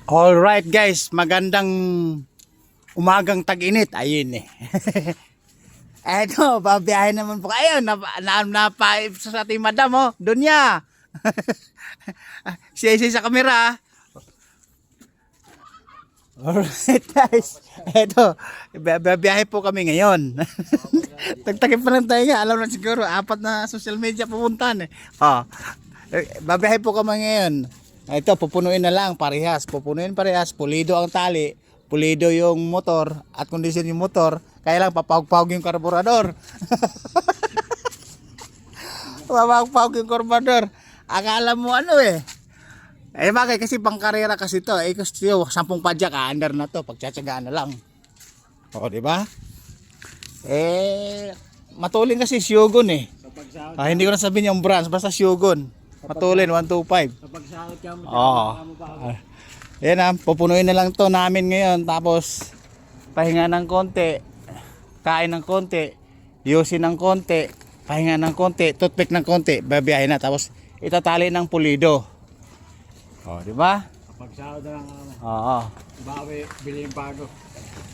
All right guys, magandang umagang tag-init. Ayun eh. Eto, babiyahin naman po kayo. Napaip sa ating madam, oh. Dunya. Siya sa kamera. Alright guys. Eto, babiyahe po kami ngayon. Tagtagin pa lang tayo nga. Alam na siguro, 4 na social media pupuntahan eh. Oh, babiyahe po kami ngayon. Ito, pupunuin na lang, parehas. Pupunuin parehas, pulido ang tali, pulido yung motor, at kondisyon yung motor. Kaya lang, papawag-pawag yung karburador. Papawag-pawag yung karburador. Akala mo ano eh. Eh bakit? Kasi pang karera kasi to. Eh kasi 10 padyak, under na to. Pagtsatsagaan na lang. O, diba? Eh, matulin kasi Shogun eh. Hindi ko na sabihin yung brands, basta Shogun. Matulin, 125. Kapag sahod ka mo, Yan pupunuin na lang to namin ngayon. Tapos, pahinga ng konti, kain ng konti, yusin ng konti, pahinga ng konti, toothpick ng konti, babiyahin na. Tapos, itatali ng pulido. O, di ba? kapag sahod na lang Oo. bawi, bili yung bago.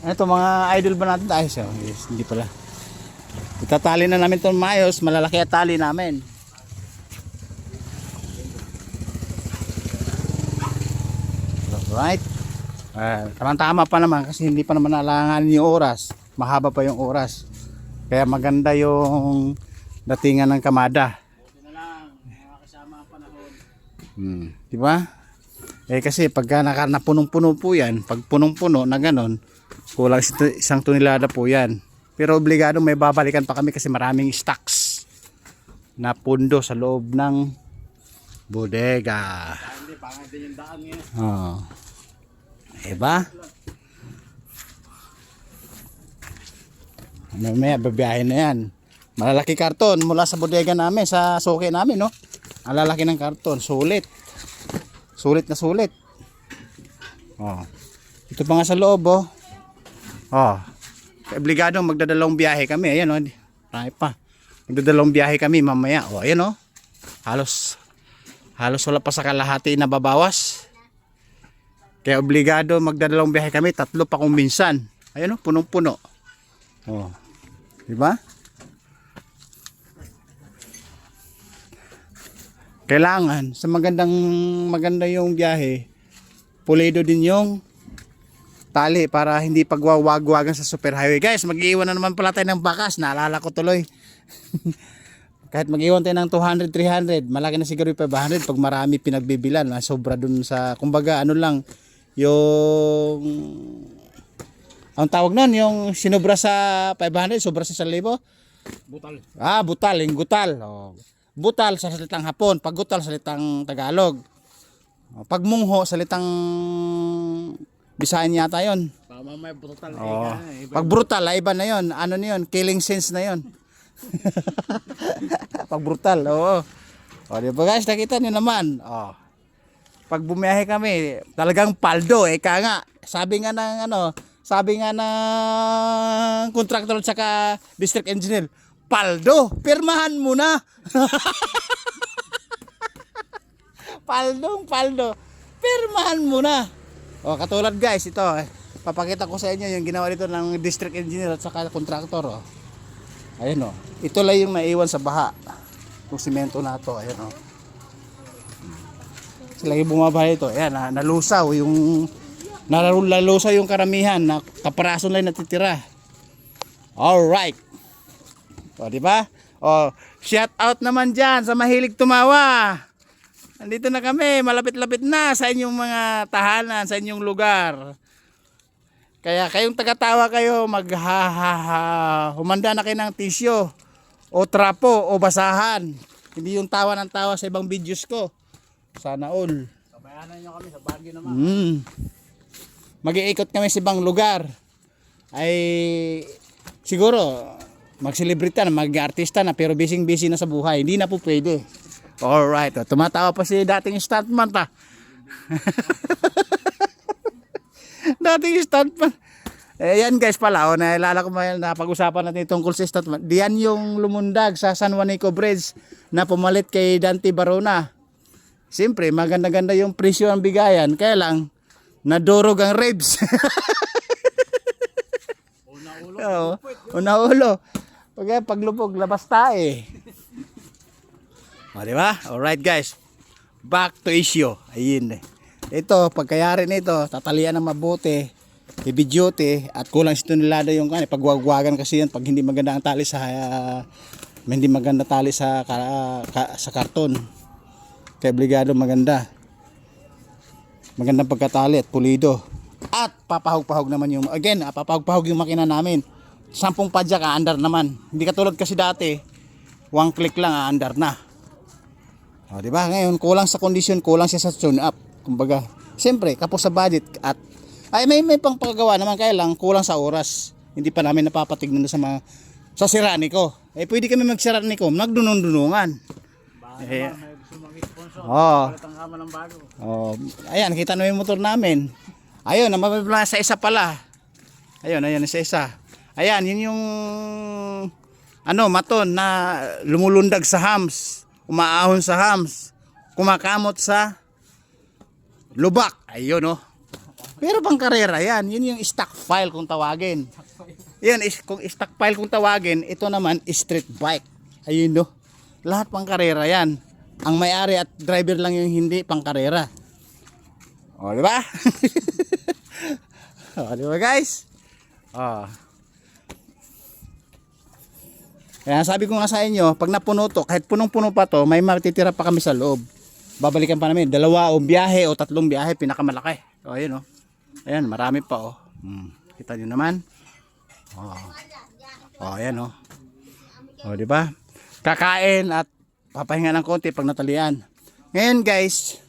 Ito, mga idol ba natin tayo? Yes, hindi pala. Itatali na namin itong maayos, malalaki at tali namin. Right? Tama pa naman kasi hindi pa naman nalanganin yung oras. Mahaba pa yung oras. Kaya maganda yung datingan ng kamada. Buti na lang, makakasama ang panahon. Di ba? Eh kasi pagka napunong-puno po yan, pag punong-puno na ganon, kulang 1 tonelada po yan. Pero obligado may babalikan pa kami kasi maraming stocks na pundo sa loob ng bodega. Hindi, pangit din yung daan ngayon. Oh. Diba? Mamaya babiyahin na yan. Malalaki karton mula sa bodega namin, sa suki namin, no? Ang lalaki ng karton, sulit. Sulit na sulit. Oh. Ito pa nga sa loob, oh. Oh. Obligadong magdadalawang biyahe kami. Ayan, oh. Marami pa. Magdadalawang biyahe kami mamaya. Oh, ayan, oh. Halos wala pa sa kalahati na babawas. Kaya obligado magdadalawang biyahe kami, 3 pa kung minsan. Ayun, oh, punong-puno. Oh. Di ba? Kailangan sa maganda yung biyahe, pulido din yung tali para hindi pagwawag-wagan sa superhighway. Guys, mag-iwan na naman pala tayo ng bakas. Naalala ko tuloy. Kahit mag-iwan tayo ng 200, 300, malaki na siguro yung 500 pag marami pinagbibilan. Sobra dun sa, kumbaga ano lang, yung ang tawag nun, yung sinubra sa 500, sobra sa 1,000. Butal. Butal, yung gutal. Oh. Butal sa salitang Hapon, pag gutal sa salitang Tagalog. Pag mungho, salitang Bisayan yata yon. Mamaya brutal. Oh. Pag brutal, iba na yon. Ano na yun? Killing sense na yon. Pag brutal, oo. O, di ba guys, nakita nyo naman. O. Pag bumiyahe kami, talagang paldo. Nga, sabi nga ng contractor at saka district engineer, paldo, pirmahan mo na. Paldo, pirmahan mo na. O, katulad guys, ito, papakita ko sa inyo yung ginawa dito ng district engineer at saka contractor. O. Ayan o. Ito lang yung naiwan sa baha. Yung simento na ito. Ayan o. Sila yung bumabaha ito. Ayan, nalusaw yung nalusaw yung karamihan na kaparason lang natitira. Alright. O, diba? O, shout out naman dyan sa mahilig tumawa. Nandito na kami. Malapit-lapit na sa inyong mga tahanan, sa inyong lugar. Kaya kayong tagatawa kayo, humanda na kayo ng tisyo o trapo o basahan. Hindi yung tawa ng tawa sa ibang videos ko. Sana all. Kabayanan nyo kami sa Baguio naman. Mag-iikot kami sa ibang lugar. Ay siguro mag-celebrity na, mag-artista na, pero busy na sa buhay. Hindi na po pwede. Alright. Tumatawa pa si dating stuntman ta. Dating stuntman. Yan guys pala, naalala ko na pag-usapan natin tungkol sa stuntman. Diyan yung lumundag sa San Juanico Bridge na pumalit kay Dante Barona. Siyempre, maganda-ganda yung presyo ang bigayan. Kaya lang, nadurog ang ribs. Una ulo. Oo, una ulo. Paglubog, labas tayo. O, di ba? Alright guys. Back to issue. Ayun. Ito, pagkayari nito, tatalian ng mabuti, i-videote, at kulang si tonelada yung pagwagwagan kasi yan pag hindi maganda ang tali sa hindi maganda tali sa sa karton. Kaya obligado maganda. Magandang pagkatali at pulido. At papahog-pahog naman yung papahog-pahog yung makina namin. 10 padyak aandar naman. Hindi katulad kasi dati, one click lang aandar na. O, di ba? Ngayon kulang sa kondisyon, kulang siya sa tune up. Kumbaga, siyempre, kapos sa budget at may pang paggawa naman, kaya lang kulang sa oras. Hindi pa namin napapatignan sa mga sa Siraniko. Pwede kami mag-Siraniko, nagdunong-dunungan. Baka naman may gusto mag-sponsor. Oo. Palit ang kama ng bago. Oh, ayan, kita na yung motor namin. Ayun, namabibla sa isa pala. Ayun, isa. Ayan, yun yung maton na lumulundag sa hams, umaahon sa hams, kumakamot sa lubak. Ayun, oh. Pero pang karera yan, yun yung stock file kung tawagin. Yan, kung stock file kung tawagin, ito naman street bike. Ayun, no. Lahat pang karera yan. Ang may-ari at driver lang yung hindi pang karera. O, di ba? O, di ba guys? O. Kaya sabi ko nga sa inyo, pag napuno to, kahit punong-puno pa to, may matitira pa kami sa loob. Babalikan pa namin, 2 o biyahe o 3 biyahe, pinakamalaki. O, ayun, o. Ayan, marami pa, o. Kita nyo naman. O, ayan, o. O, di ba? Kakain at papahinga ng konti pag natalian. Ngayon guys,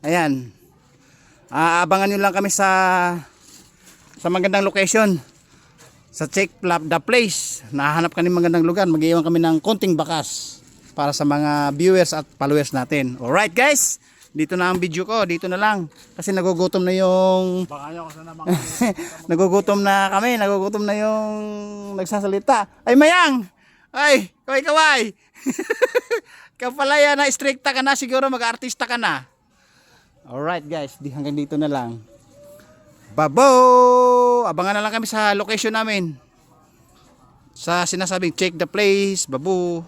ayan, abangan nyo lang kami sa magandang location, sa Check the Place. Nahanap kami magandang lugar, mag-iwan kami ng konting bakas para sa mga viewers at followers natin. Alright guys, dito na ang video ko, dito na lang kasi nagugutom na yung Baka nyo kasi naman. nagugutom na yung nagsasalita. Ay Mayang, ay kaway ikaw pala yan, na stricta ka na, siguro mag-artista ka na. Alright guys, hanggang dito na lang. Babo! Abangan na lang kami sa location namin. Sa sinasabing Check the Place, babo.